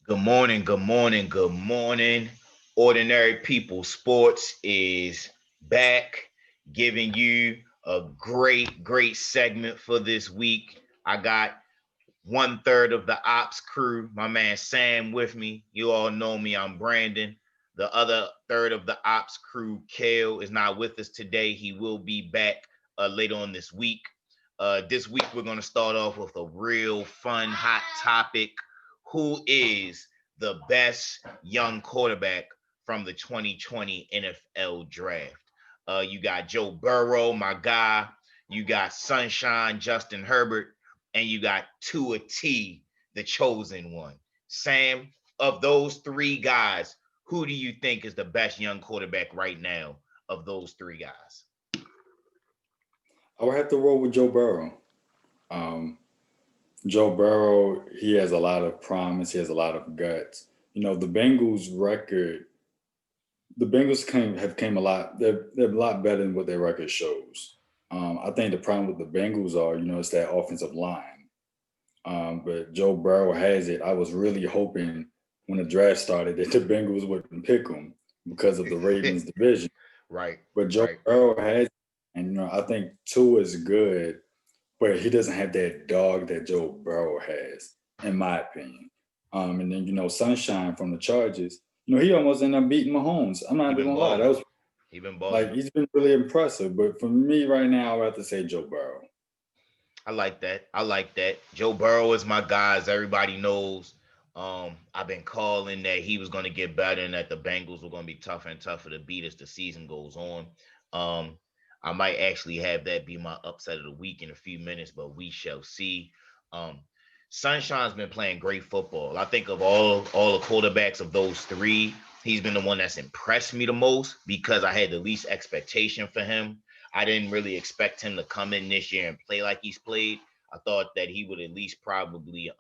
Good morning, good morning, good morning. Ordinary People Sports is back, giving you a great segment for this week. I got one third of the ops crew, my man Sam with me. You all know me, I'm Brandon. The other third of the ops crew, Kale, is not with us today. He will be back later on this week. This week, we're going to start off with a real fun, hot topic. Who is the best young quarterback from the 2020 NFL draft? You got Joe Burrow, my guy. You got Sunshine, Justin Herbert, and you got Tua T, the chosen one. Sam, of those three guys, who do you think is the best young quarterback right now of those three guys? I would have to roll with Joe Burrow. Um, Joe Burrow, he has a lot of promise. He has a lot of guts. The Bengals record, the Bengals came a lot. They're a lot better than what their record shows. I think the problem with the Bengals are, it's that offensive line. But Joe Burrow has it. I was really hoping when the draft started that the Bengals wouldn't pick him because of the Ravens division. Right, But Joe right. Burrow has, and I think Tua is good, but he doesn't have that dog that Joe Burrow has, in my opinion. And then Sunshine from the Chargers, he almost ended up beating Mahomes. I'm not He even been gonna lie, that balling. was He been like balling. he's been really impressive. But for me right now, I would have to say Joe Burrow. I like that. I like that. Joe Burrow is my guy, as everybody knows. I've been calling that he was going to get better and that the Bengals were going to be tougher and tougher to beat as the season goes on. Um, I might actually have that be my upset of the week in a few minutes, but we shall see. Um, Sunshine's been playing great football. I think of all the quarterbacks of those three, he's been the one that's impressed me the most because I had the least expectation for him. I didn't really expect him to come in this year and play like he's played. I thought that he would at least probably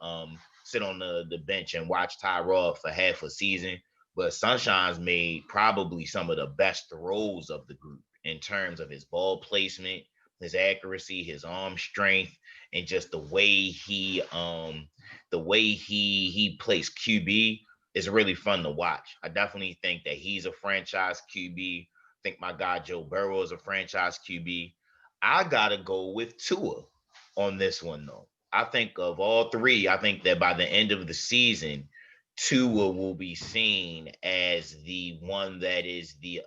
sit on the bench and watch Tyrod for half a season. But Sunshine's made probably some of the best throws of the group in terms of his ball placement, his accuracy, his arm strength, and just the way he plays QB is really fun to watch. I definitely think that he's a franchise QB. Think my guy Joe Burrow is a franchise QB. I gotta go with Tua on this one though. I think of all three, I think that by the end of the season, Tua will be seen as the one that is the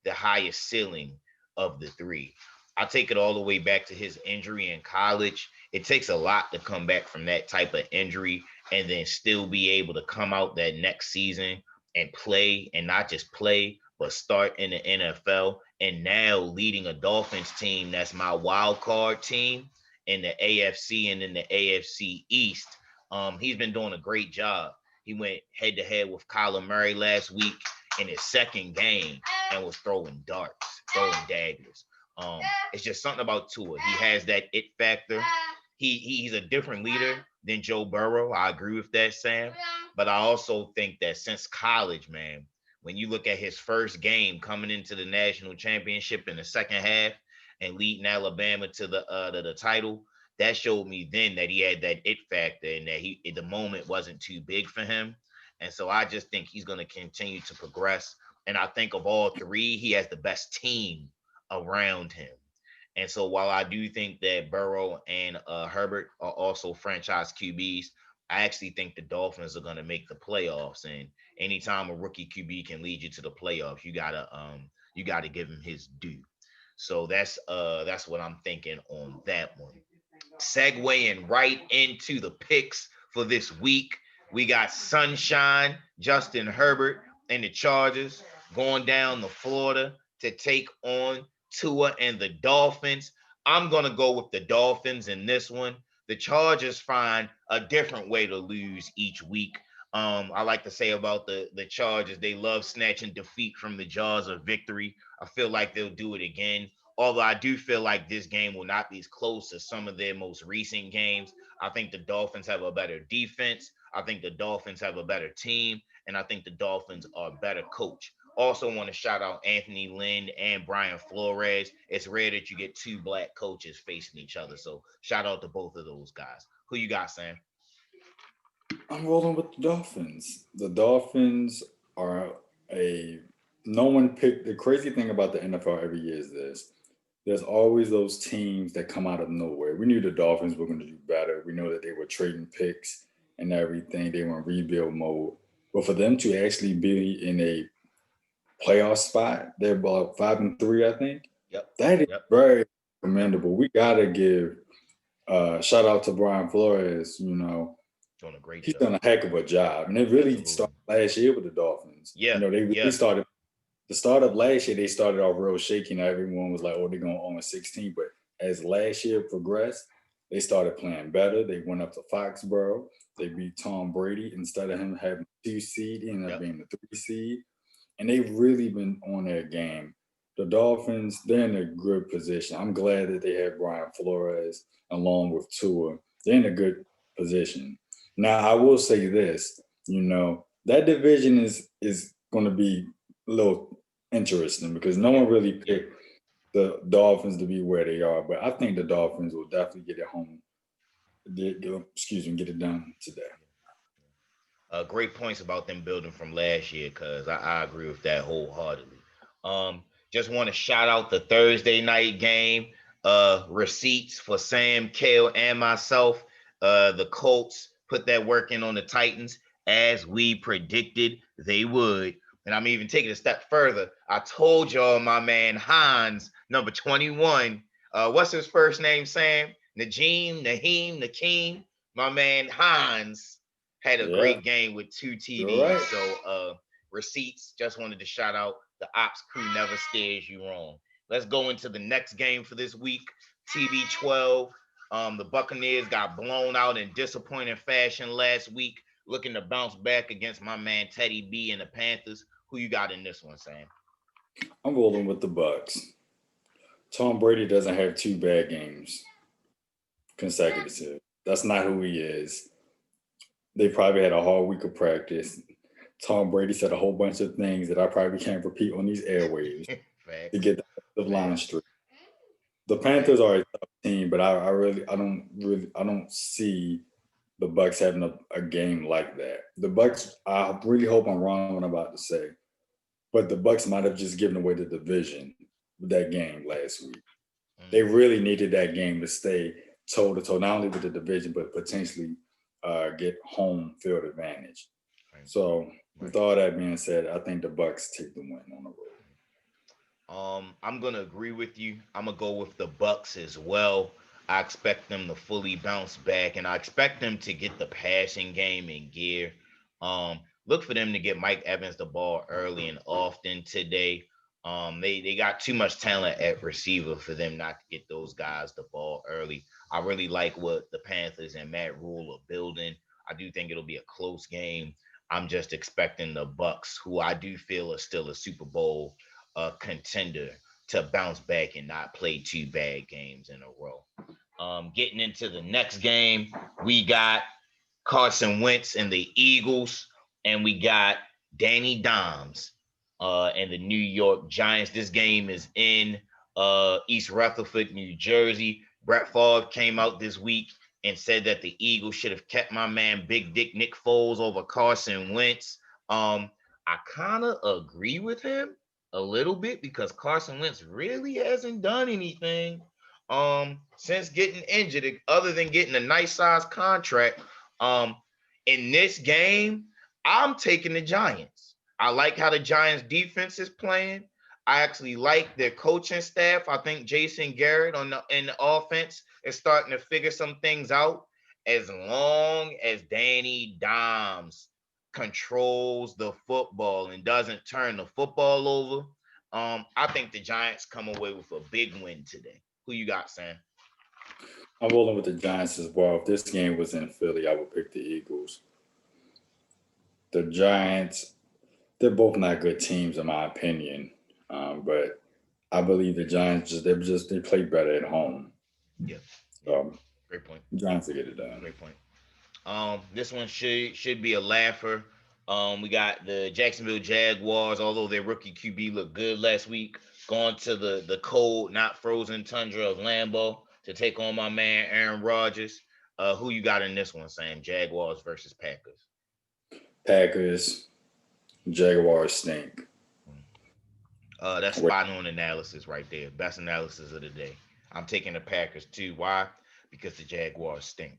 highest ceiling of the three. I take it all the way back to his injury in college. It takes a lot to come back from that type of injury and then still be able to come out that next season and play and not just play, but start in the NFL and now leading a Dolphins team that's my wild card team in the AFC and in the AFC East. He's been doing a great job. He went head to head with Kyler Murray last week in his second game and was throwing darts, throwing daggers. Um, it's just something about Tua. He has that it factor. He's a different leader than Joe Burrow. I agree with that, Sam. But I also think that since college, man, when you look at his first game coming into the national championship in the second half and leading Alabama to the title, that showed me then that he had that it factor and that he the moment wasn't too big for him. And so I just think he's going to continue to progress. And I think of all three, he has the best team around him. And so while I do think that Burrow and Herbert are also franchise QBs, I actually think the Dolphins are going to make the playoffs. And anytime a rookie QB can lead you to the playoffs, you gotta give him his due. So that's what I'm thinking on that one. Segueing right into the picks for this week, we got Sunshine, Justin Herbert, and the Chargers going down to Florida to take on Tua and the Dolphins. I'm going to go with the Dolphins in this one. The Chargers find a different way to lose each week. I like to say about the Chargers, they love snatching defeat from the jaws of victory. I feel like they'll do it again. Although I do feel like this game will not be as close as some of their most recent games. I think the Dolphins have a better defense. I think the Dolphins have a better team. And I think the Dolphins are a better coach. Also, want to shout out Anthony Lynn and Brian Flores. It's rare that you get two black coaches facing each other. So, shout out to both of those guys. Who you got, Sam? I'm rolling with the Dolphins. The Dolphins are a no one picked. The crazy thing about the NFL every year is this: there's always those teams that come out of nowhere. We knew the Dolphins were going to do better. We know that they were trading picks and everything. They were in rebuild mode. But for them to actually be in a playoff spot, they're about 5-3, I think. Yep. That is Yep. very commendable. We gotta give shout out to Brian Flores. Doing a great He's job. done a heck of a job, and it really Absolutely. started last year with the Dolphins. Yeah. They really Yeah. started the start of last year. They started off real shaky, and everyone was like, "Oh, they're going to own 16." But as last year progressed, they started playing better. They went up to Foxborough. They beat Tom Brady instead of him having 2 seed, he ended up Yep. being the 3 seed, and they've really been on their game. The Dolphins, they're in a good position. I'm glad that they had Brian Flores along with Tua. They're in a good position. Now, I will say this, that division is going to be a little interesting because no Yeah. one really Yeah. picked the Dolphins to be where they are, but I think the Dolphins will definitely get it home. Get it done today. Great points about them building from last year, because I agree with that wholeheartedly. Just want to shout out the Thursday night game. Receipts for Sam, Kale, and myself. The Colts put that work in on the Titans as we predicted they would. And I'm even taking a step further. I told y'all my man Hans, number 21. What's his first name, Sam? Nakeem. My man Hans had a Yeah, great game with two you're TDs. right. So receipts, just wanted to shout out the ops crew never steers you wrong. Let's go into the next game for this week. TB12. The Buccaneers got blown out in disappointing fashion last week, looking to bounce back against my man Teddy B and the Panthers. Who you got in this one, Sam? I'm rolling with the Bucks. Tom Brady doesn't have 2 bad games consecutive. That's not who he is. They probably had a hard week of practice. Tom Brady said a whole bunch of things that I probably can't repeat on these airwaves to Facts. get the offensive line Facts. straight. The Facts. Panthers are a tough team, but I don't see the Bucks having a game like that. The Bucks, I really hope I'm wrong what I'm about to say, but the Bucks might have just given away the division with that game last week. They Mm, really needed that game to stay toe to toe, not only with the division, but potentially get home field advantage. right. So, with Right. all that being said, I think the Bucks take the win on the road. I'm gonna agree with you. I'm gonna go with the Bucks as well. I expect them to fully bounce back, and I expect them to get the passing game in gear. Look for them to get Mike Evans the ball early and often today. They got too much talent at receiver for them not to get those guys the ball early. I really like what the Panthers and Matt Rule are building. I do think it'll be a close game. I'm just expecting the Bucks, who I do feel are still a Super Bowl contender, to bounce back and not play 2 bad games in a row. Getting into the next game, we got Carson Wentz and the Eagles, and we got Danny Dimes and the New York Giants. This game is in East Rutherford, New Jersey. Brett Favre came out this week and said that the Eagles should have kept my man Big Dick Nick Foles over Carson Wentz. I kind of agree with him a little bit, because Carson Wentz really hasn't done anything since getting injured, other than getting a nice size contract. Um, in this game, I'm taking the Giants. I like how the Giants defense is playing. I actually like their coaching staff. I think Jason Garrett in the offense is starting to figure some things out. As long as Danny Dimes controls the football and doesn't turn the football over, I think the Giants come away with a big win today. Who you got, Sam? I'm rolling with the Giants as well. If this game was in Philly, I would pick the Eagles. The Giants, they're both not good teams in my opinion, but I believe the Giants they play better at home. Yeah, yeah. So Great point. Giants will get it done. Great point. This one should be a laugher. We got the Jacksonville Jaguars, although their rookie QB looked good last week, going to the cold, not frozen tundra of Lambeau to take on my man Aaron Rodgers. Who you got in this one, Sam? Jaguars versus Packers. Packers, Jaguars stink. That's spot on analysis right there. Best analysis of the day. I'm taking the Packers too. Why? Because the Jaguars stink.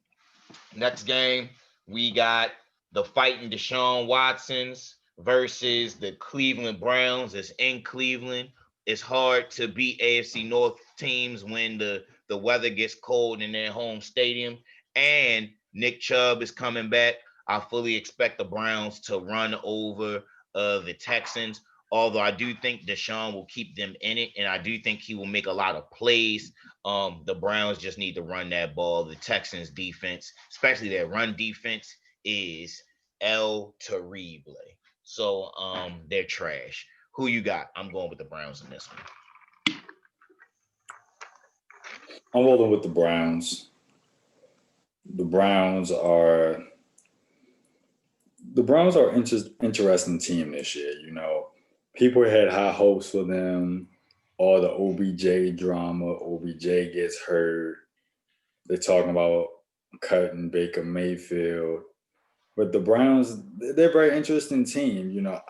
Next game, we got the fighting Deshaun Watsons versus the Cleveland Browns. It's in Cleveland. It's hard to beat AFC North teams when the weather gets cold in their home stadium. And Nick Chubb is coming back. I fully expect the Browns to run over the Texans. Although I do think Deshaun will keep them in it, and I do think he will make a lot of plays. The Browns just need to run that ball. The Texans defense, especially their run defense, is el terrible. So they're trash. Who you got? I'm going with the Browns in this one. I'm rolling with the Browns. The Browns are interesting team this year. You know, people had high hopes for them. All the OBJ drama. OBJ gets hurt. They're talking about cutting Baker Mayfield. But the Browns, they're a very interesting team. You know,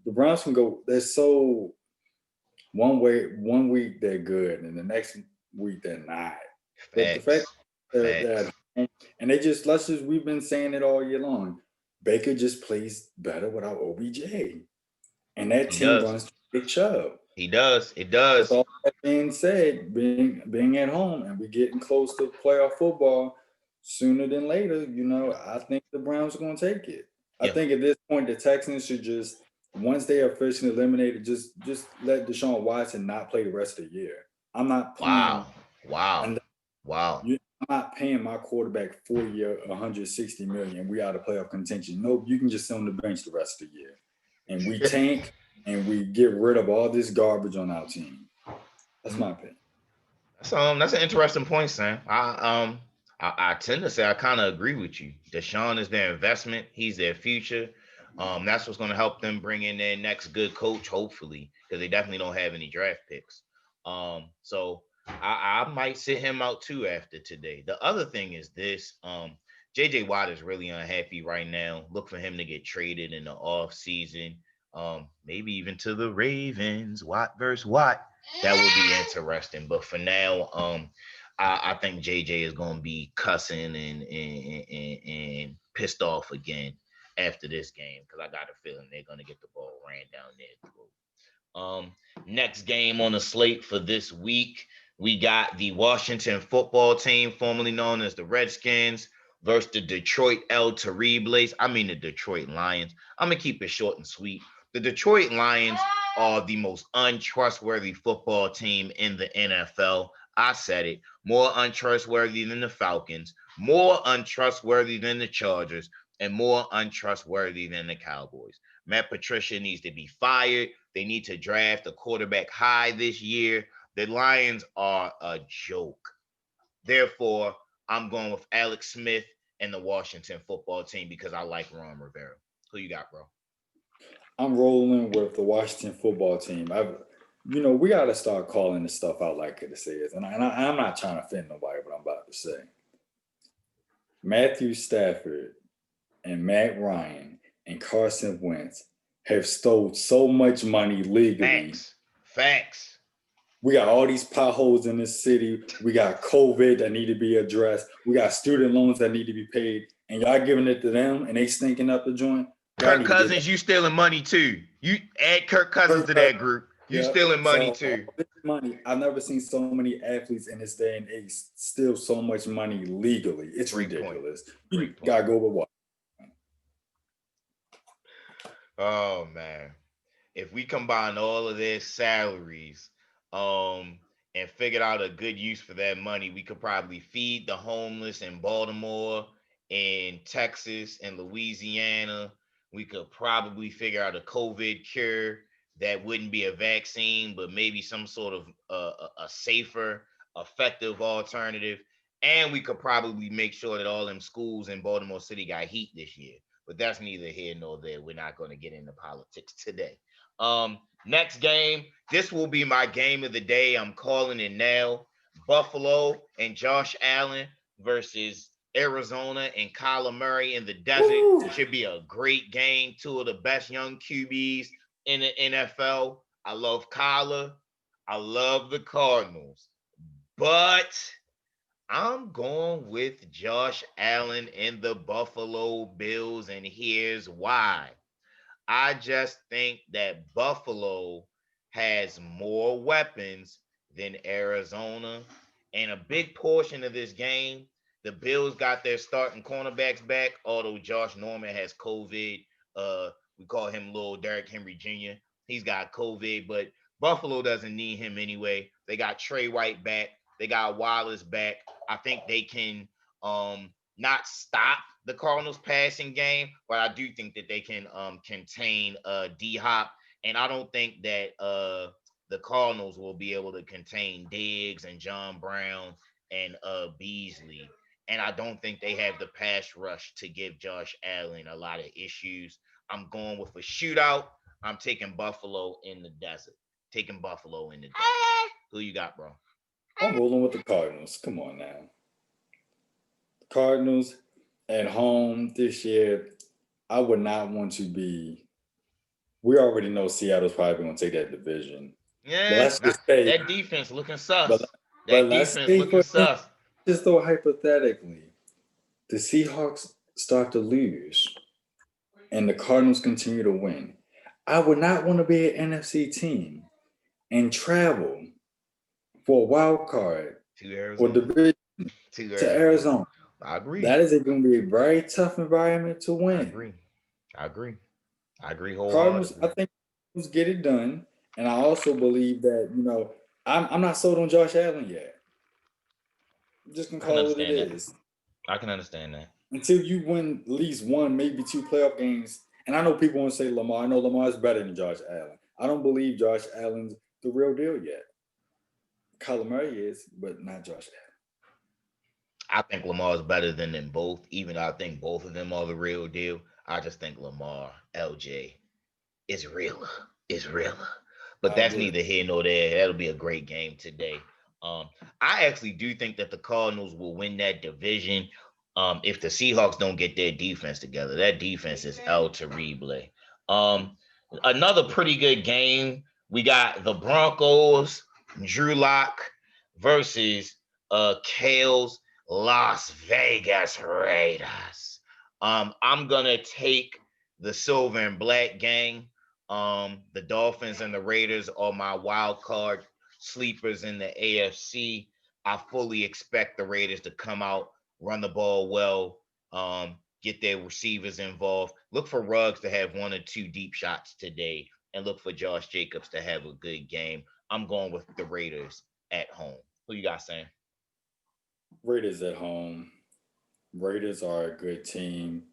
the Browns can go, they're so, one week they're good and the next week they're not. But the fact Facts. that, and we've been saying it all year long, Baker just plays better without OBJ. And that He team does. runs to Big Chubb. He does. It With does. all that being said, being at home and we're getting close to playoff football sooner than later, you know, I think the Browns are going to take it. I Yeah. think at this point the Texans should just, once they are officially eliminated, just let Deshaun Watson not play the rest of the year. I'm not paying. Wow. And Wow. I'm not paying my quarterback 4 year, 160 million. We out of playoff contention. Nope, you can just sit on the bench the rest of the year, and we tank and we get rid of all this garbage on our team. That's my opinion. That's an interesting point, Sam. I tend to say I kind of agree with you. Deshaun is their investment. He's their future. That's what's going to help them bring in their next good coach, hopefully, because they definitely don't have any draft picks. So I might sit him out too after today. The other thing is this. JJ Watt is really unhappy right now. Look for him to get traded in the off season. Maybe even to the Ravens. Watt versus Watt. That would be interesting. But for now, I think JJ is going to be cussing and pissed off again after this game because I got a feeling they're going to get the ball ran down their throat. Next game on the slate for this week, we got the Washington football team, formerly known as the Redskins, versus the Detroit El Terribles. I mean the Detroit Lions. I'm going to keep it short and sweet. The Detroit Lions are the most untrustworthy football team in the NFL. I said it. More untrustworthy than the Falcons, more untrustworthy than the Chargers, and more untrustworthy than the Cowboys. Matt Patricia needs to be fired. They need to draft a quarterback high this year. The Lions are a joke. Therefore, I'm going with Alex Smith and the Washington football team because I like Ron Rivera. Who you got, bro? I'm rolling with the Washington football team. We got to start calling this stuff out like it is. And I'm not trying to offend nobody, but I'm about to say. Matthew Stafford and Matt Ryan and Carson Wentz have stole so much money legally. Facts. We got all these potholes in this city. We got COVID that need to be addressed. We got student loans that need to be paid. And y'all giving it to them and they stinking up the joint. Kirk Cousins, you stealing money too. You add Kirk Cousins to that group. You stealing money too. Money. I've never seen so many athletes in this day and age steal so much money legally. It's ridiculous. You gotta go with what? Oh man. If we combine all of their salaries, and figured out a good use for that money, we could probably feed the homeless in Baltimore, in Texas, and Louisiana. We could probably figure out a COVID cure that wouldn't be a vaccine, but maybe some sort of a safer, effective alternative. And we could probably make sure that all them schools in Baltimore City got heat this year. But that's neither here nor there. We're not going to get into politics today. Next game, this will be my game of the day. I'm calling it now. Buffalo and Josh Allen versus Arizona and Kyler Murray in the desert. Woo! Should be a great game. Two of the best young QBs in the NFL. I love Kyler. I love the Cardinals. But I'm going with Josh Allen and the Buffalo Bills, and here's why. I just think that Buffalo has more weapons than Arizona. And a big portion of this game, the Bills got their starting cornerbacks back, although Josh Norman has COVID. We call him Little Derrick Henry Jr. He's got COVID, but Buffalo doesn't need him anyway. They got Trey White back. They got Wallace back. I think they can not stop the Cardinals passing game, but I do think that they can contain D Hop. And I don't think that the Cardinals will be able to contain Diggs and John Brown and Beasley. And I don't think they have the pass rush to give Josh Allen a lot of issues. I'm going with a shootout. I'm taking Buffalo in the desert. Taking Buffalo in the desert. Who you got, bro? I'm rolling with the Cardinals. Come on now. Cardinals at home this year. I would not want to be. We already know Seattle's probably going to take that division. But Yeah, let's not just say, that defense looking but sus. but That let's defense say looking for sus. just though hypothetically, the Seahawks start to lose and the Cardinals continue to win. I would not want to be an NFC team and travel for a wild card To or Arizona. division To to Arizona. Arizona. I agree. That is going to be a very tough environment to I win. agree. I agree. I agree Cardinals, I wholeheartedly. think, Cardinals get it done, and I also believe that I'm not sold on Josh Allen yet. I'm just gonna I can call it what it understand that. is I can understand that. until you win at least one, maybe two playoff games. And I know people want to say Lamar. I know Lamar is better than Josh Allen. I don't believe Josh Allen's the real deal yet. Kyler Murray is, but not Josh I think Lamar is better than them both, even though I think both of them are the real deal. I just think Lamar, LJ, is realer. Is realer. But Allen. I that's agree. neither here nor there. That'll be a great game today. Um, I actually do think that the Cardinals will win that division. If the Seahawks don't get their defense together, that defense is El Terrible. Um, Another pretty good game. We got the Broncos, Drew Lock versus Kale's Las Vegas Raiders. I'm gonna take the silver and black gang. The Dolphins and the Raiders are my wild card sleepers in the AFC. I fully expect the Raiders to come out, run the ball well, get their receivers involved. Look for Ruggs to have one or two deep shots today, and look for Josh Jacobs to have a good game. I'm going with the Raiders at home. Who you got saying? Raiders at home. Raiders are a good team.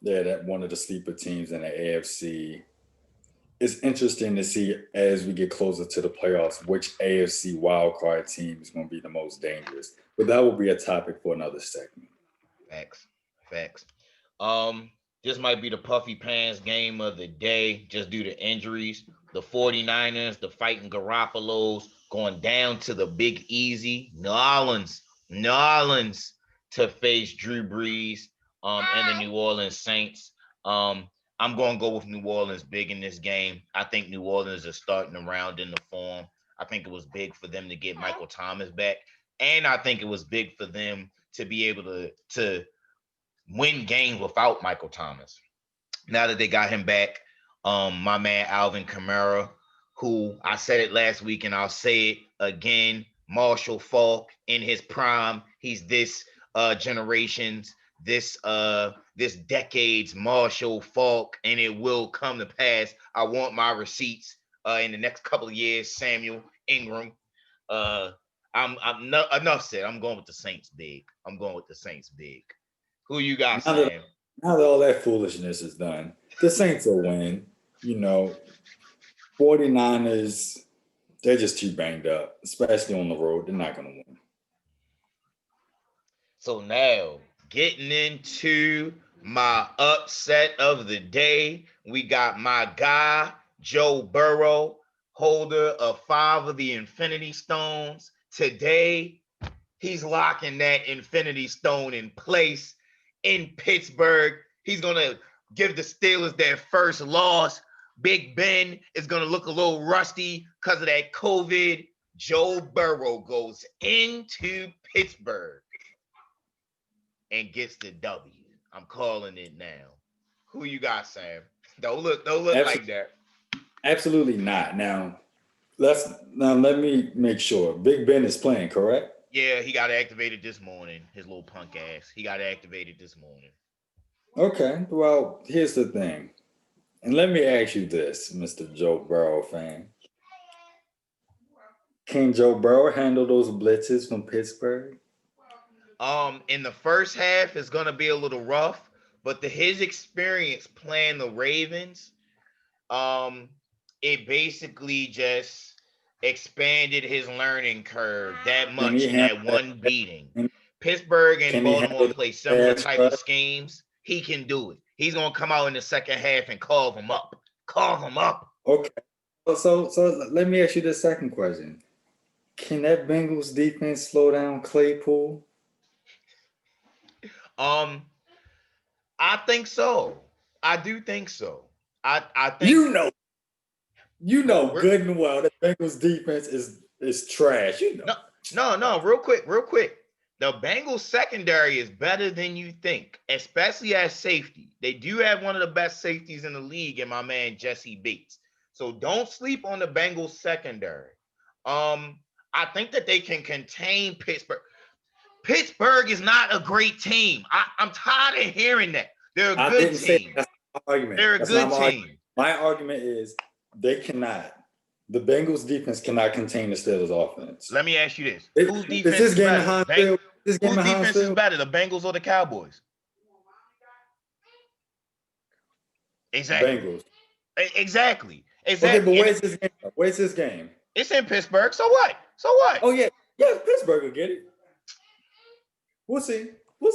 They're one of the sleeper teams in the AFC. It's interesting to see as we get closer to the playoffs which AFC wildcard team is going to be the most dangerous. But that will be a topic for another segment. Facts. Facts. Um, this might be the Puffy Pants game of the day just due to injuries. The 49ers, the fighting Garoppolos going down to the Big Easy, New Orleans to face Drew Brees and the New Orleans Saints. Um, I'm going to go with New Orleans big in this game. I think New Orleans is starting around in the form. I think it was big for them to get Michael Thomas back. And I think it was big for them to be able to win games without Michael Thomas. Now that they got him back, my man Alvin Kamara, who I said it last week and I'll say it again, Marshall Falk in his prime. He's this generation's this decade's Marshall Falk, and it will come to pass. I want my receipts in the next couple of years. Samuel Ingram. Uh, I'm no, enough said. I'm going with the Saints big. I'm going with the Saints big. Who you got, Now that Sam? now that all that foolishness is done, the Saints will win. You know, 49ers, they're just too banged up, especially on the road. They're not going to win. So now getting into my upset of the day, we got my guy Joe Burrow, holder of 5 of the Infinity Stones. Today, He's locking that Infinity Stone in place in Pittsburgh. He's going to give the Steelers their first loss. Big Ben is going to look a little rusty because of that COVID. Joe Burrow goes into Pittsburgh and gets the W. I'm calling it now. Who you got, Sam? Don't look like that. Absolutely not. Now let me make sure. Big Ben is playing, correct? Yeah, he got activated this morning. His little punk ass. He got activated this morning. Okay. Well, here's the thing. And let me ask you this, Mr. Joe Burrow fan. Can Joe Burrow handle those blitzes from Pittsburgh? In the first half, it's gonna be a little rough, but his experience playing the Ravens, it basically just expanded his learning curve that much in that one beating. Pittsburgh and Baltimore play similar type of schemes. He can do it. He's gonna come out in the second half and carve them up. Okay. So let me ask you the second question. Can that Bengals defense slow down Claypool? I think so. I do think so. I think you know good and well that Bengals defense is trash. You know. No, real quick. The Bengals secondary is better than you think, especially as safety. They do have one of the best safeties in the league in my man Jesse Bates. So don't sleep on the Bengals secondary. I think that they can contain Pittsburgh. Pittsburgh is not a great team. I'm tired of hearing that. They're a good team. That's my argument. They're a good team. My argument is they cannot. The Bengals defense cannot contain the Steelers offense. Let me ask you this. Whose defense is better? Whose defense is better, the Bengals or the Cowboys? Exactly. Bengals. Exactly. Okay, but where's this game? Where's this game? It's in Pittsburgh. So what? Oh yeah. Yeah, Pittsburgh will get it. We'll see.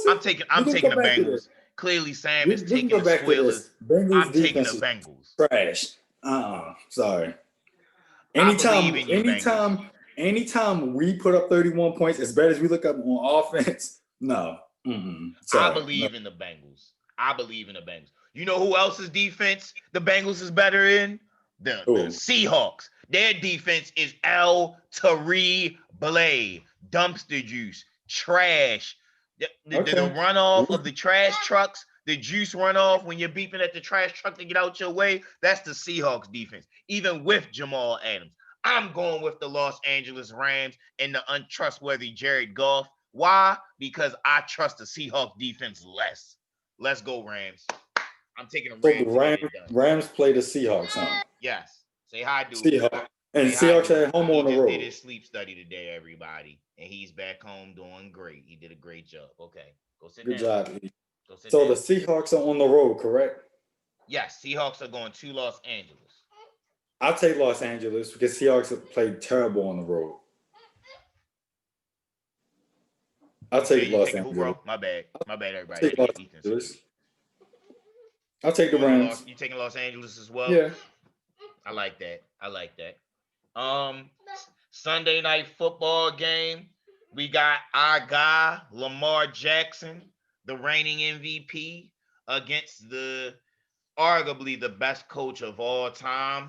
I'm taking the Bengals. Clearly, Sam is taking the Squealers. I'm taking the Bengals. Trash. Sorry. Anytime we put up 31 points, as bad as we look up on offense, no. Sorry. I believe in the Bengals. You know who else's defense the Bengals is better in? The Seahawks. Their defense is El Terrible, dumpster juice, trash. The runoff of the trash trucks, the juice runoff when you're beeping at the trash truck to get out your way, that's the Seahawks defense, even with Jamal Adams. I'm going with the Los Angeles Rams and the untrustworthy Jared Goff. Why? Because I trust the Seahawks defense less. Let's go, Rams. I'm taking the Rams. So the Rams play the Seahawks, huh? Yes. Say hi, dude. Seahawks. And Seahawks at home on the road. He did his sleep study today, everybody. And he's back home doing great. He did a great job. Okay. Go sit down. Good job. So the Seahawks are on the road, correct? Yes. Seahawks are going to Los Angeles. I'll take Los Angeles because Seahawks have played terrible on the road. I'll take Los Angeles. Bro? My bad, everybody. I'll take the Rams. You taking Los Angeles as well? Yeah. I like that. Sunday night football game. We got our guy, Lamar Jackson, the reigning MVP, against arguably the best coach of all time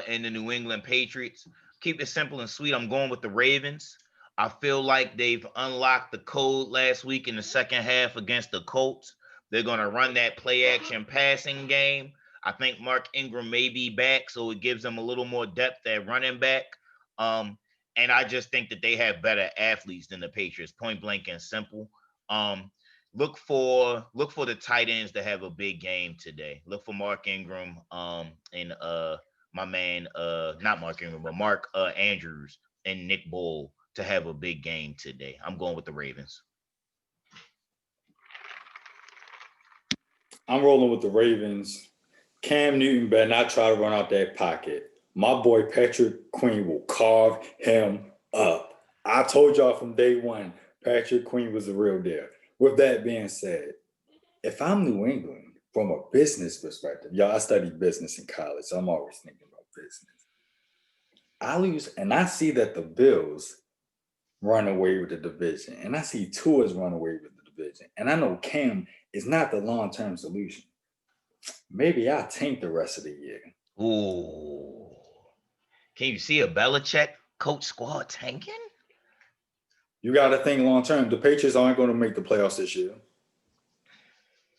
in the New England Patriots. Keep it simple and sweet. I'm going with the Ravens. I feel like they've unlocked the code last week in the second half against the Colts. They're going to run that play action passing game. I think Mark Ingram may be back, so it gives them a little more depth at running back. And I just think that they have better athletes than the Patriots, point blank and simple. Look for the tight ends to have a big game today. Look for Mark Ingram and my man, not Mark Ingram, but Mark Andrews and Nick Bull to have a big game today. I'm going with the Ravens. I'm rolling with the Ravens. Cam Newton better not try to run out that pocket. My boy Patrick Queen will carve him up. I told y'all from day one, Patrick Queen was the real deal. With that being said, if I'm New England, from a business perspective, y'all, I studied business in college, so I'm always thinking about business. I lose, and I see that the Bills run away with the division, and I see Tua's run away with the division, and I know Cam is not the long-term solution. Maybe I'll tank the rest of the year. Ooh. Can you see a Belichick coach squad tanking? You got to think long-term. The Patriots aren't going to make the playoffs this year.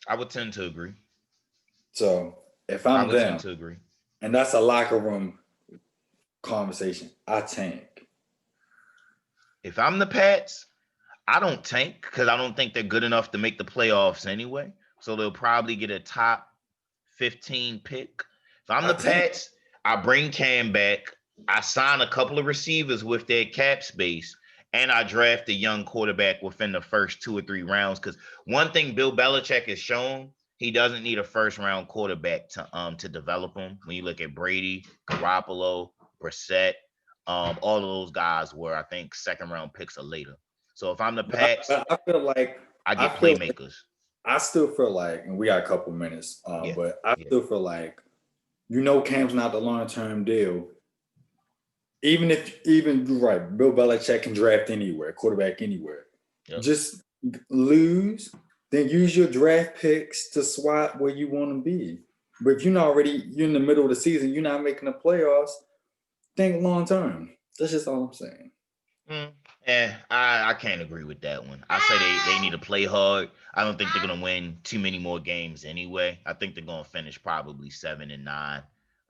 I would tend to agree. So if I'm would tend them, to agree. and that's a locker room conversation, I tank. If I'm the Pats, I don't tank because I don't think they're good enough to make the playoffs anyway. So they'll probably get a top 15 pick. If I'm the Pats, I bring Cam back. I sign a couple of receivers with their cap space, and I draft a young quarterback within the first 2 or 3 rounds. Because one thing Bill Belichick has shown, he doesn't need a first round quarterback to develop him. When you look at Brady, Garoppolo, Brissett, all of those guys were, I think, second round picks or later. So if I'm the Pats, I feel like I get playmakers. I still feel like, and we got a couple minutes, but I still feel like, Cam's not the long-term deal. Even you're right, Bill Belichick can draft anywhere, quarterback anywhere. Yep. Just lose, then use your draft picks to swap where you want to be. But if you're in the middle of the season, you're not making the playoffs, think long-term. That's just all I'm saying. I can't agree with that one. I say they need to play hard. I don't think they're gonna win too many more games anyway. I think they're gonna finish probably 7-9,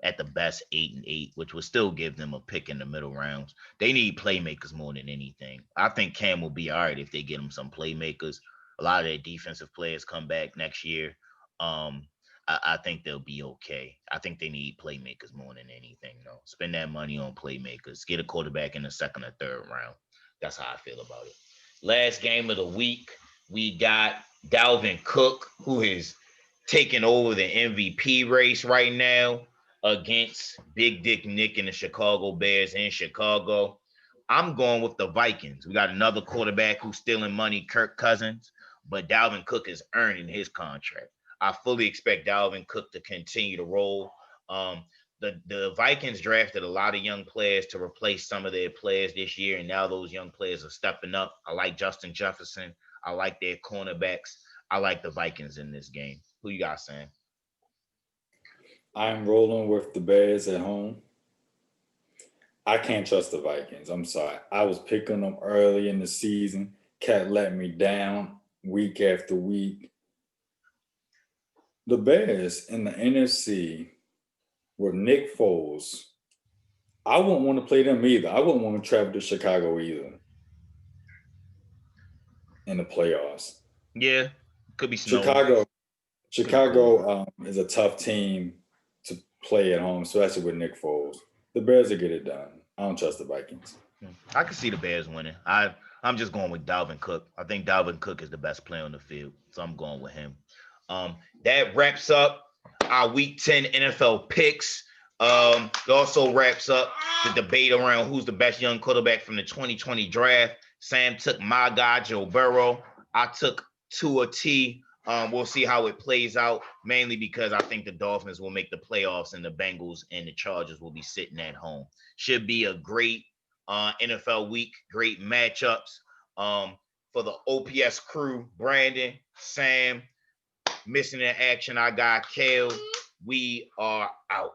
at the best 8-8, which would still give them a pick in the middle rounds. They need playmakers more than anything. I think Cam will be all right if they get him some playmakers. A lot of their defensive players come back next year. I think they'll be okay. I think they need playmakers more than anything, though. Spend that money on playmakers. Get a quarterback in the second or third round. That's how I feel about it. Last game of the week, we got Dalvin Cook, who is taking over the MVP race right now against Big Dick Nick and the Chicago Bears in Chicago. I'm going with the Vikings. We got another quarterback who's stealing money, Kirk Cousins, but Dalvin Cook is earning his contract. I fully expect Dalvin Cook to continue to roll. The Vikings drafted a lot of young players to replace some of their players this year, and now those young players are stepping up. I like Justin Jefferson. I like their cornerbacks. I like the Vikings in this game. Who you got, Sam? I'm rolling with the Bears at home. I can't trust the Vikings. I'm sorry. I was picking them early in the season. Kept letting me down week after week. The Bears in the NFC with Nick Foles, I wouldn't want to play them either. I wouldn't want to travel to Chicago either in the playoffs. Yeah, could be snowing. Chicago is a tough team to play at home, especially with Nick Foles. The Bears will get it done. I don't trust the Vikings. I can see the Bears winning. I'm just going with Dalvin Cook. I think Dalvin Cook is the best player on the field, so I'm going with him. That wraps up our Week 10 NFL picks. It also wraps up the debate around who's the best young quarterback from the 2020 draft. Sam took my guy, Joe Burrow. I took Tua T. We'll see how it plays out, mainly because I think the Dolphins will make the playoffs and the Bengals and the Chargers will be sitting at home. Should be a great NFL week, great matchups. For the OPS crew, Brandon, Sam, missing in action, I got Kale. We are out.